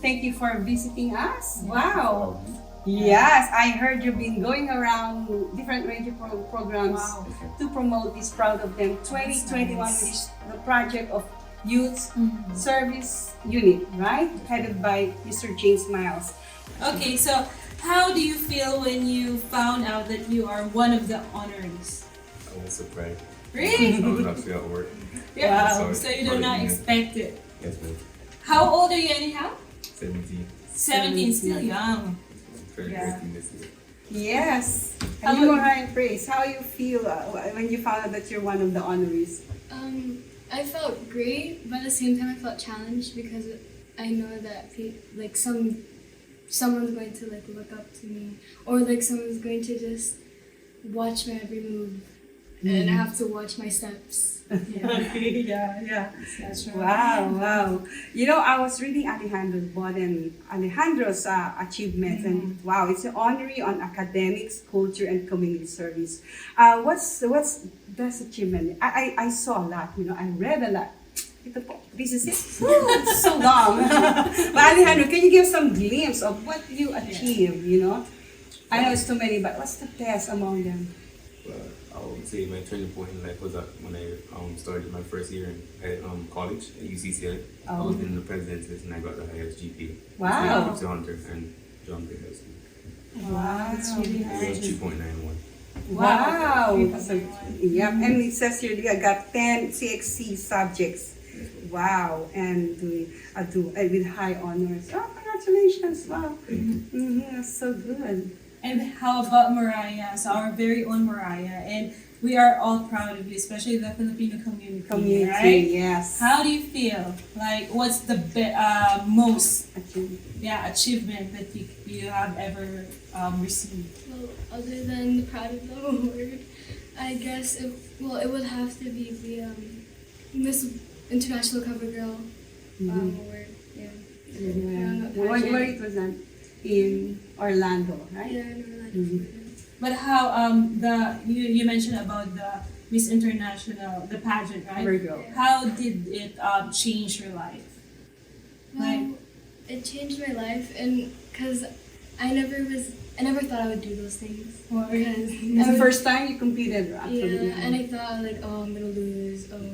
Thank you for visiting us. Wow. Yes, I heard you've been going around different radio programs Wow. to promote this Proud of Them 2021, which is the project of Youth Service Unit, right? Headed by Mr. James Miles. Okay, so how do you feel when you found out that you are one of the honorees? I was surprised. Really? I was actually at work. Yeah. Sorry. So you did not expect it. Yes, ma'am. How old are you anyhow? 17. 17, still young. Turning Yeah. 18 this year. Yes. How And you, about- Mariah Praise, how you feel when you found out that you're one of the honorees? I felt great, but at the same time I felt challenged because I know that someone's going to like look up to me, or like someone's going to just watch my every move, and I have to watch my steps. Yeah. That's right. Wow. You know, I was reading Alejandro's achievements, and wow, it's an honorary on academics, culture, and community service. What's best achievement? I saw a lot. You know, I read a lot. Ito po, this is it. Woo, it's so long. But Alejandro, can you give some glimpse of what you achieved? You know, I know it's too many, but what's the best among them? But I would say my turning point in life was when I started my first year at college at UCCI. I was in the president's list and I got the highest GPA. Wow. It's Hunter and John Pitt High School. Wow, That's really It was nice. 2.91. Wow. So, yep. And it says here you got 10 CXC subjects. Wow. And with high honors. Oh, congratulations. Wow. That's so good. And how about Mariah? So our very own Mariah, and we are all proud of you, especially the Filipino community, right? Yes. How do you feel? Like, what's the most Actually, achievement that you have ever received? Well, other than the Proud of Them award, I guess it would have to be the Miss International Cover Girl award. Yeah. yeah. the Where pageant. it was in Orlando, right? Yeah, I know that. But how you mentioned about the Miss International, the pageant, right? Virgo. How did it change your life? Well, it changed my life, and because I never thought I would do those things. Because And the first time you competed, actually. yeah, and I thought like, oh, I'm gonna lose. Oh no.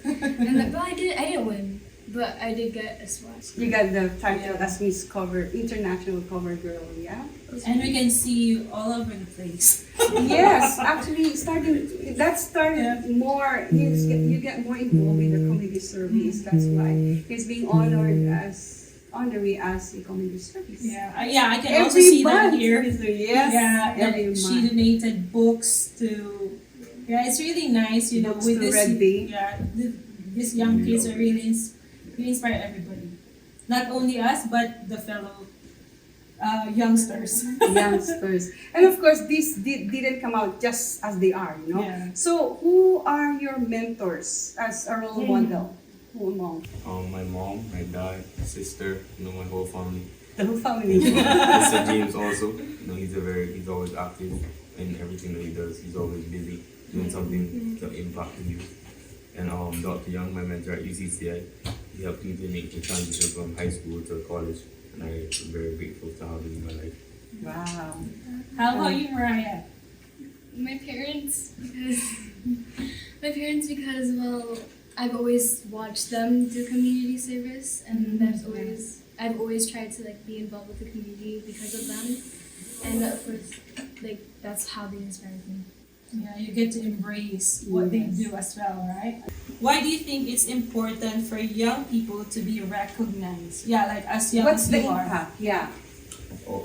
And like, but I didn't win, but I did get a spot. You got the title Yeah. as Miss International Cover Girl, yeah? And we can see you all over the place. Yes, actually, started Yeah. more. You get more involved in the community service. That's why he's being honored as honorary as a community service. Yeah, I can also see that month. here. Yes, Yeah, every and she month. donated books to. Yeah, it's really nice, you know, Books with to this. Red Bay. Yeah, these young kids are really inspire everybody, not only us but the fellow youngsters. Youngsters, and of course, this didn't come out just as they are, you know. Yeah. So, who are your mentors as a role model? Who among My mom, my dad, sister, my whole family. the whole family? Mr. James also, he's always active in everything that he does. He's always busy doing something to impact the youth. And Dr. Young, my mentor at UCCI, he helped me to make the transition from high school to college, and I am very grateful to have him in my life. Wow. How about you, Mariah? My parents, because well, I've always watched them do community service, and I've always tried to like be involved with the community because of them, and of course, like that's how they inspired me. Yeah, you get to embrace what they do as well, right? Why do you think it's important for young people to be recognized? Yeah, like as young What's as the you are. impact? Yeah.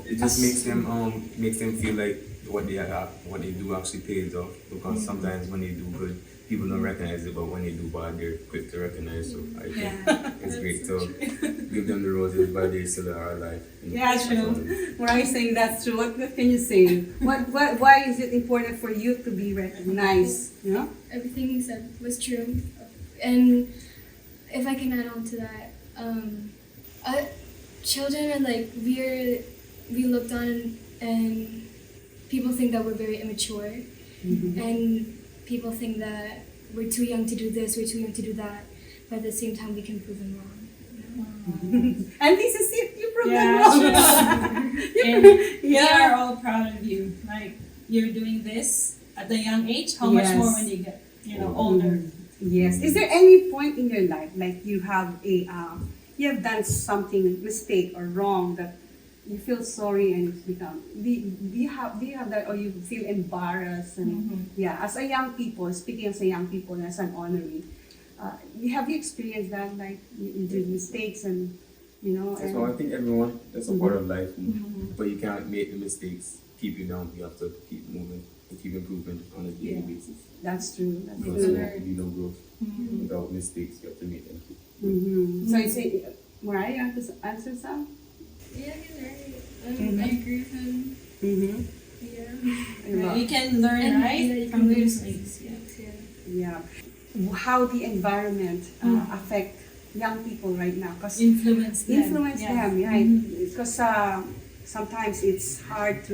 It just makes them feel like what they do actually pays off, because sometimes when they do good, people don't recognize it, but when they do bad, they're quick to recognize. So I think Yeah, it's great to give them the roses while they still are alive. Yeah, true. Mariah saying that's true. What can you say? Why is it important for you to be recognized? You know? Everything you said was true, and if I can add on to that, children are like we looked on and people think that we're very immature, and people think that we're too young to do this, we're too young to do that, but at the same time we can prove them wrong. You know? And this is it. You proved Yeah, them wrong. And we Yeah. are all proud of you. Like you're doing this at a young age. How much Yes. more when you get, older? Yes. Is there any point in your life like you have you have done something mistake or wrong that you feel sorry and it's become do you have that, or you feel embarrassed and yeah, as a young people, speaking as a young people and as an honoree, have you experienced that, like you do mistakes and That's and, why I think everyone, that's a part of life, but you can't make the mistakes keep you down. You have to keep moving and keep improving on a daily basis. that's true. That's Because true. there will be no growth without mistakes. You have to make them. So you say, Mariah, you want to answer some? Yeah, he's right. I agree with him. Mm-hmm. Yeah. You can learn, And, right, yeah, you from can your learn mistakes. Yeah. How the environment affect young people right now? Because Influence them. influence them, right? Because sometimes it's hard to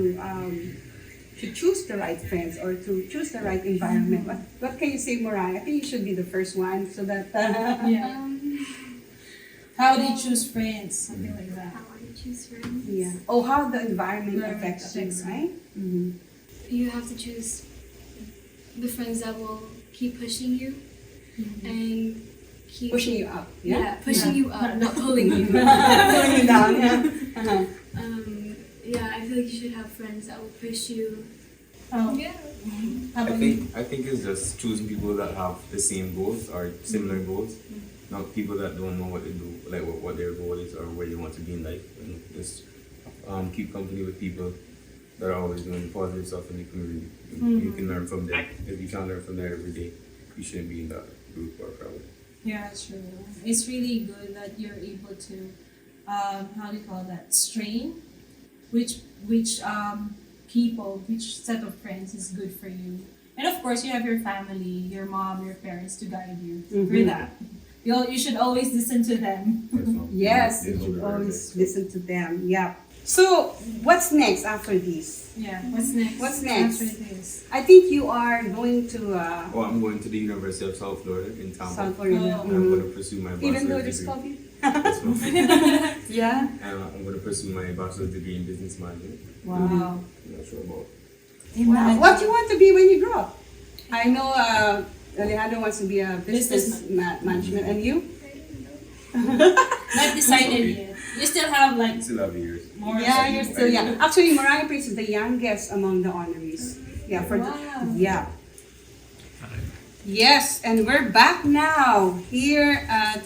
choose the right friends or to choose the right environment. What can you say, Mariah? I think you should be the first one so that. Yeah. How do you choose friends? Something like that. How I choose friends. Yeah. Oh, how the environment Environment affects you, affects you. right? Mm-hmm. You have to choose the friends that will keep pushing you and keep Pushing you up. Yeah, pushing you up, not pulling you. Pulling you down. Yeah. Uh-huh. Yeah, I feel like you should have friends that will push you. Oh, Yeah. how about you? I think it's just choosing people that have the same goals or similar goals, not people that don't know what to do, like what their goal is or where you want to be in life. And just keep company with people that are always doing positive stuff in the community. You can learn from them. If you can't learn from there every day, you shouldn't be in that group or crowd. Yeah, true. It's really good that you're able to, how do you call that, strain which people, which set of friends is good for you. And of course, you have your family, your mom, your parents to guide you through that. You should always listen to them. Yes, They you know should the right always way. listen to them. Yeah. So, what's next after this? Yeah, what's next? What's next? After this? I think you are going to Oh, I'm going to the University of South Florida in Tampa. South Florida. Oh. And I'm going to pursue my bachelor's Even though there's degree. COVID? Yes, ma'am. Yeah. I'm going to pursue my bachelor's degree in business management. Wow. I'm not sure about. Wow. What do you want to be when you grow up? I know Alejandro wants to be a business management, and you? Not decided yet. You still have like Still have years. more. Yeah, you're still young. Actually, Mariah Prince is the youngest among the honorees. Yeah, Wow. yeah. Yes, and we're back now here at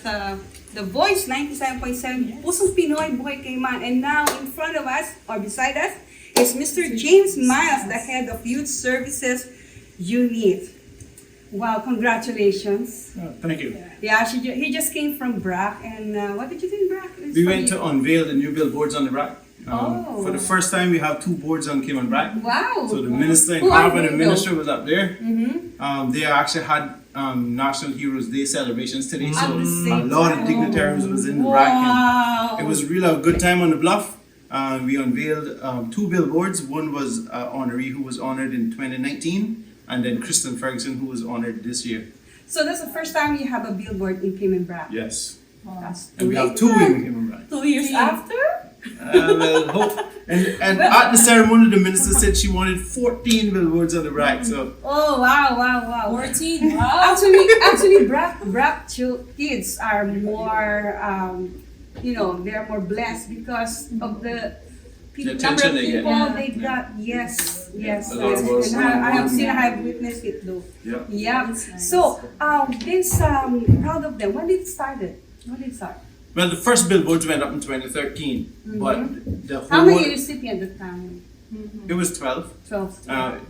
The Voice 97.7, Pusong Pinoy, Buhay Kay Man. And now in front of us, or beside us, is Mr. James Miles, the head of Youth Services Unit. Wow, congratulations. Thank you. Yeah, he just came from BRAC, and what did you do in BRAC? It's We funny. went to unveil the new billboards on the BRAC. Oh. For the first time, we have two boards on Cayman BRAC. Wow. So the minister and Who are Harvard, the they, minister was up there. Mm-hmm. They actually had National Heroes Day celebrations today, so At the a same lot time. of dignitaries was in the BRAC. Wow. And it was really a good time on the bluff. We unveiled two billboards. One was honoree who was honored in 2019, and then Kristen Ferguson who was honored this year. So that's the first time you have a billboard in Cayman BRAC. Yes. That's And we have great. two in Cayman BRAC. 2 years after? Well, hope. And at the ceremony, the minister said she wanted 14 billboards on the BRAC. So Oh wow. 14. Wow. Actually, BRAC kids are more, they're more blessed because of the The number of attention they people get. they got. Yes. A lot of us- And I have seen, I have witnessed it though. yeah. Yeah. That's nice. So, proud of them. When did it started? When did it start? Well, the first billboards went up in 2013, but the How whole many recipients at the time? it was 12. 12.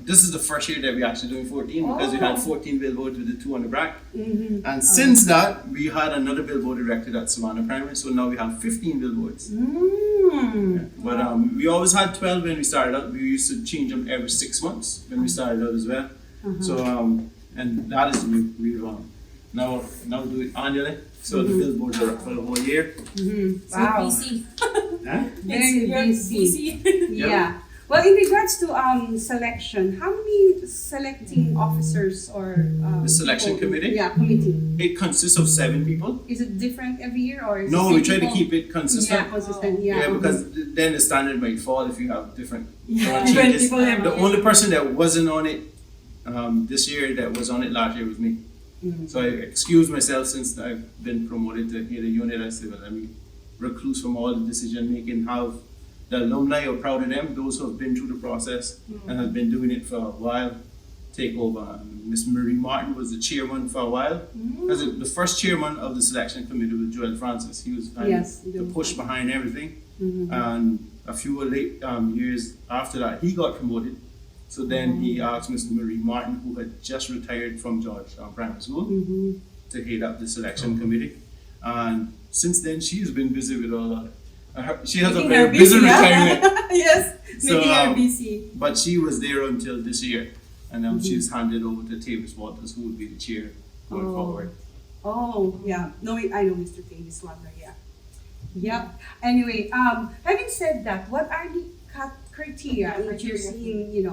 This is the first year that we actually doing 14 because we had 14 billboards with the two on the BRAC. Mm-hmm. And since that, we had another billboard erected at Savannah Primary, so now we have 15 billboards. Mm. But we always had 12 when we started out. We used to change them every 6 months when we started out as well. So and that is we've now do it annually. So the billboards are up for the whole year. Mm-hmm. So Wow. busy. Huh? Very You're busy. busy. Yeah. Well, in regards to selection, how many selecting officers or The selection people- committee? Yeah, committee. It consists of 7 people. Is it different every year or is No, it we same try to people? keep it consistent. Yeah, consistent. Yeah, Yeah, because then the standard might fall if you have different different changes. people have. The only person that wasn't on it this year that was on it last year was me. Mhm. So I excused myself since I've been promoted to head a unit. I said, well, let me recluse from all the decision making, have the alumni are proud of them, those who have been through the process and have been doing it for a while, take over. Miss Marie Martin was the chairman for a while. As the first chairman of the selection committee was Joel Francis. He was kind Yes, of the Joel push behind everything. Mhm. And a few late years after that, he got promoted. So then he asked Miss Marie Martin, who had just retired from Georgetown Primary School, Mhm. to head up the selection committee. And since then, she's been busy with all that. She has a Making very her busy yeah. retirement, Yes, So, making her busy. but she was there until this year. And now she's handed over to Tavis Waters, who will be the chair going Oh. forward. Oh, yeah. No, I know Mr. Davis Water, yeah. Yep. Anyway, having said that, what are the criteria in Criteria. choosing,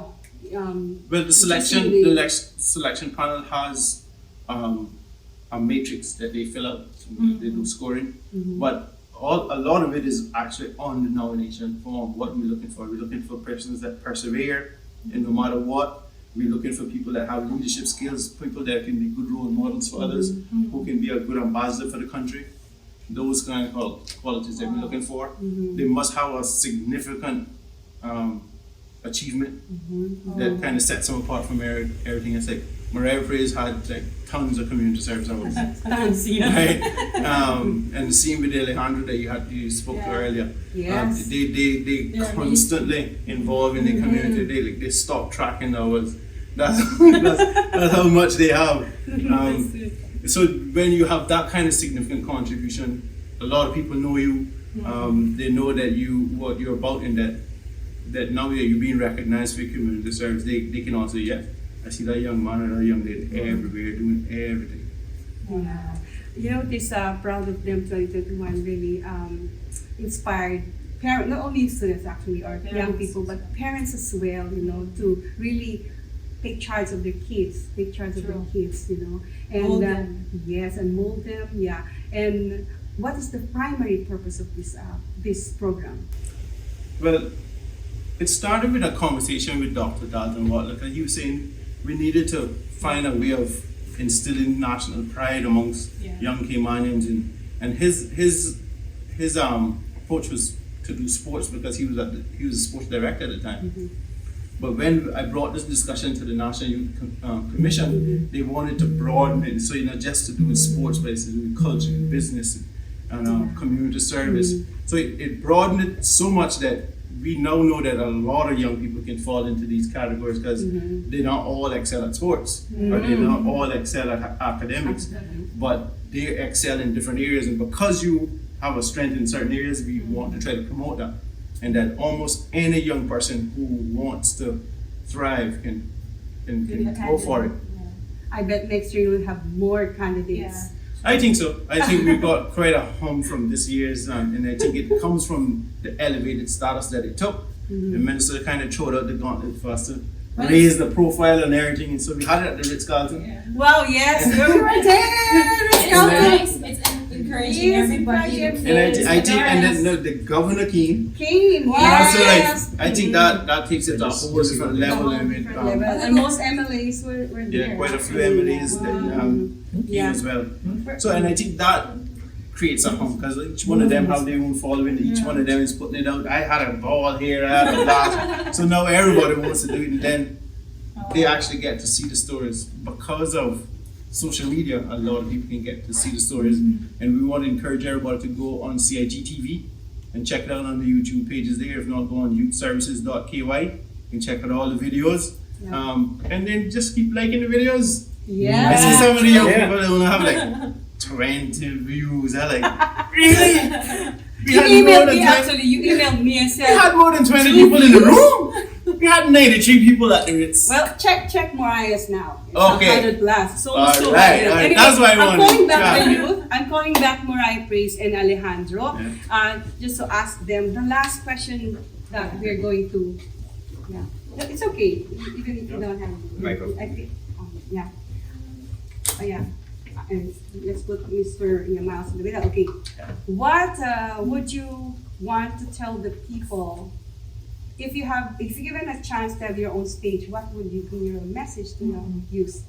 Well, the selection, choosing the selection panel has a matrix that they fill out. So They do scoring, but a lot of it is actually on the nomination form. What we're looking for, we're looking for persons that persevere, and no matter what, we're looking for people that have leadership skills, people that can be good role models for others, who can be a good ambassador for the country. Those kind of qualities that we're looking for. They must have a significant achievement that kind of sets them apart from everything. It's like Mariah Praise had like tons of community service hours, right? And the same with Alejandro that you spoke to earlier. Yes. They Yeah, constantly involved in the community. They stop tracking hours. That's how much they have. So when you have that kind of significant contribution, a lot of people know you. They know that what you're about, and that now that you're being recognized for your community service, they can also say, yes, I see that young man or that young lady everywhere doing everything. Yeah. You know, this Proud of Them 2021 really inspired not only students actually, or young Parents. people, but parents as well, to really take charge of their kids, and Mold them. yes, and mold them, yeah. And what is the primary purpose of this program? Well, it started with a conversation with Dr. Dalton Watlock, and he was saying we needed to find a way of instilling national pride amongst young Caymanians, and his approach was to do sports because he was a sports director at the time. But when I brought this discussion to the National Youth Commission, they wanted to broaden it, so just to do with sports, but it's to do with culture, business, and community service. So it broadened it so much that we now know that a lot of young people can fall into these categories because they don't all excel at sports, or they don't all excel at academics, but they excel in different areas. And because you have a strength in certain areas, we want to try to promote that. And that almost any young person who wants to thrive can go for it. I bet next year we'll have more candidates. I think so. I think we've got quite a hum from this year's, and I think it comes from the elevated status that it took. The minister kind of threw out the gauntlet for us to raise the profile and everything, and so we had it at the Ritz-Carlton. Wow, yes, we were there. It's nice. It's encouraging Yes, everybody. encouraging And I think, and then the governor came. Came, So yes. like, I think that takes it to a whole different level. I mean, Different level. And most MLAs were there. yeah, quite a few MLAs that came Yeah. as well. So, and I think that creates a hum because each one of them have their own following. Each one of them is putting it out. I had a ball here, I had a blast. So now everybody wants to do it, and then they actually get to see the stories because of social media. A lot of people can get to see the stories, and we want to encourage everybody to go on CIG TV and check it out on the YouTube pages there. If not, go on youthservices.ky and check out all the videos. And then just keep liking the videos. Yeah. I see some of the young people that only have like 20 views. They're like, really? We had more than 20 you emailed me and we said, had more than 20 people in the room. We had 93 people at the Ritz. well, check Mariah's now. It's Okay. 100 plus. So, All so right, high. all right. Anyway, That's what I I'm wanted. calling back Yeah. the youth. I'm calling back Mariah Praise and Alejandro, Yeah. just to ask them the last question that we're going to Yeah. No, it's okay, even if you don't have. Microphone. I think, yeah. Yeah. And let's put Mr. Miles in the middle. Okay. What would you want to tell the people if you're given a chance to have your own stage? What would you be your message to your youth?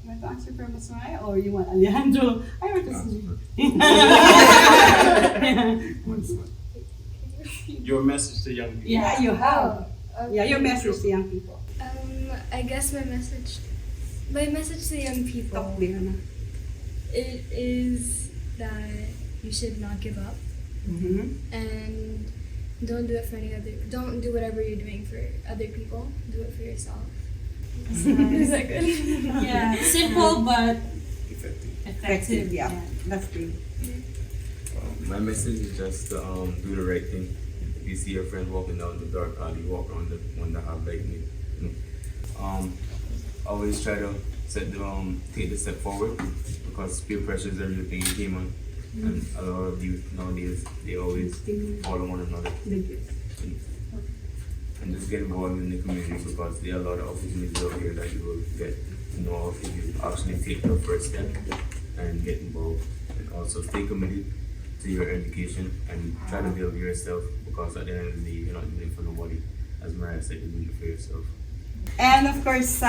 You want to answer for Ms. Maya or you want Alejandro? I want to see. Your message to young people. Yeah, you have. Okay. Yeah, your message to young people. I guess my message to young Talk people, clear na. it is that you should not give up and don't do it for don't do whatever you're doing for other people. Do it for yourself. Is that good? Yeah, simple but Effective. effective. Yeah, that's great. My message is just to do the right thing. If you see your friend walking down the dark alley, walk around the one that have like me. Always try to take the step forward because peer pressure is everything you came on. And a lot of youth nowadays they always follow one another. And just get involved in the community because there are a lot of opportunities out here that you will get to know if you actually take the first step and get involved. And also stay committed to your education and try to build yourself because at the end of the day you're not doing it for nobody. As Mariah said, you're doing it for yourself. And of course,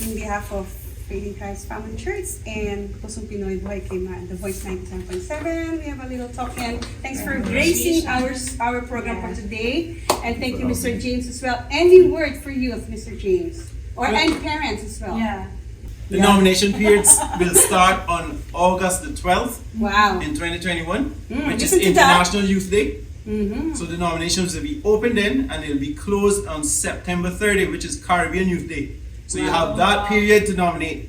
in behalf of Faith in Christ Family Church and Pusong Pinoy Buhay Kima, The Voice 97.7, we have a little talk and thanks for gracing our program for today. And thank you, Mr. James, as well. Any word for youth, Mr. James? And parents as well. Yeah. The nomination periods will start on August the 12th Wow. in 2021, which is listen to that. International Youth Day. Mm-hmm. So the nominations will be opened then and they'll be closed on September 30th, which is Caribbean Youth Day. So you have that period to nominate.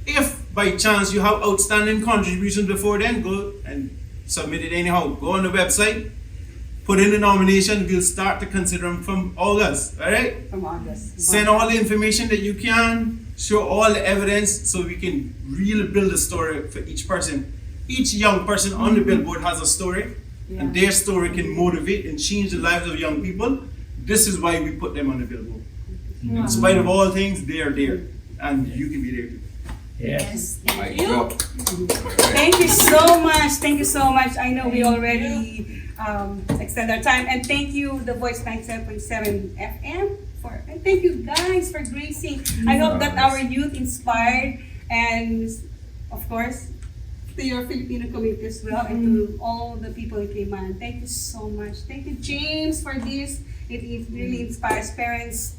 If by chance you have outstanding contributions before then, go and submit it anyhow. Go on the website, put in the nomination, we'll start to consider them from August, alright? From August. Send all the information that you can, show all the evidence so we can really build a story for each person. Each young person on the billboard has a story, and their story can motivate and change the lives of young people. This is why we put them on the billboard. In spite of all things, they are there, and you can be there too. Yes. Mic drop. Thank you so much. Thank you so much. I know we already extend our time. And thank you, The Voice 97.7 FM. And thank you guys for gracing. I hope that our youth inspired and of course to your Filipino community as well and to all the people who came on. Thank you so much. Thank you, James, for this. It really inspires parents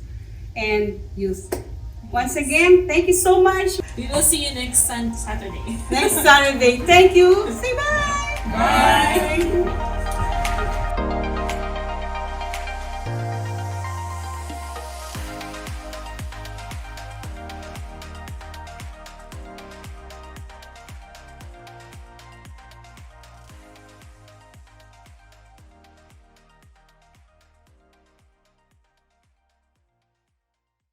and youth. Once again, thank you so much. We will see you next Saturday. Next Saturday. Thank you. Say bye. Bye.